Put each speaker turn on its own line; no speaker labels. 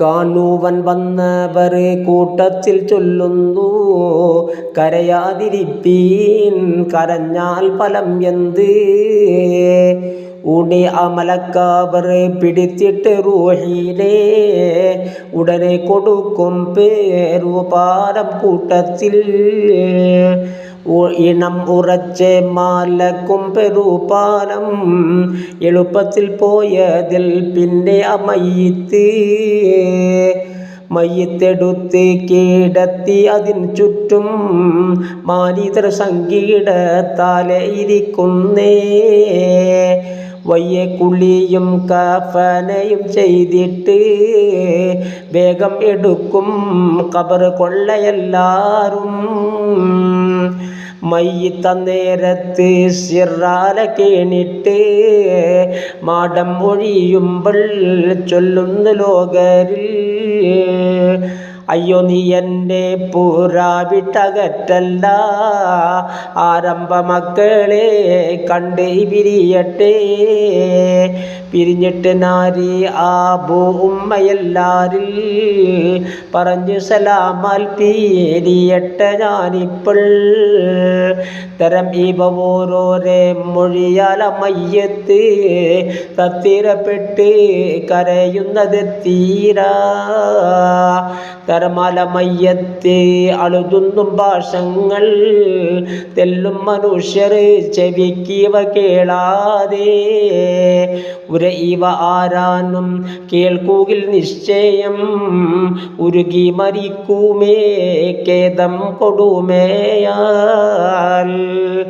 കാണുവാൻ വന്നവർ കൂട്ടത്തിൽ ചൊല്ലുന്നു, കരയാതിരിപ്പീൻ, കരഞ്ഞാൽ ഫലം എന്ത്? ഉണി അമലക്കാവർ പിടിച്ചിട്ട് റൂഹിനെ ഉടനെ കൊടുക്കും പേരുപാലം കൂട്ടത്തിൽ. ഇണം ഉറച്ച് മാലക്കും പെരുപാലം എളുപ്പത്തിൽ പോയതിൽ പിന്നെ മയ്യത്തെടുത്ത് കീടത്തി അതിൻ ചുറ്റും മാനിതർ സംഗീടത്താലെ ഇരിക്കുന്നേ. വയ്യ കുളിയും കഫനയും ചെയ്തിട്ട് വേഗം എടുക്കും ഖബർ കൊള്ളയെല്ലാരും. മയ്യിത്ത നേരത്ത് സിറാല കേണിട്ട് മാടം ഒഴിയുമ്പോൾ ചൊല്ലുന്ന ലോകരിൽ, അയ്യോ നീ എൻ്റെ പുറാവിട്ടകറ്റല്ല, ആരംഭ മക്കളെ കണ്ട് പിരിയട്ടെ. പിരിഞ്ഞിട്ട് നാരി ആബു ഉമ്മയെല്ലാരിൽ പറഞ്ഞു സലാമാൽ പിരിയട്ടെ ഞാനിപ്പോൾ. തരം ഇവ ഓരോരേ മൊഴിയാല മയ്യത്ത് തത്തിരപ്പെട്ട് കരയുന്നത് തീരാ. തരമാല മയ്യത്ത് അളുതുന്നും ഭാഷങ്ങൾ തെല്ലും മനുഷ്യർ ചെവിക്കിവ കേളാതെ. ഇവ ആരാനും കേൾക്കുകിൽ നിശ്ചയം ഉരുകി മരിക്കുമേ ഖേദം കൊടുമേയാൽ.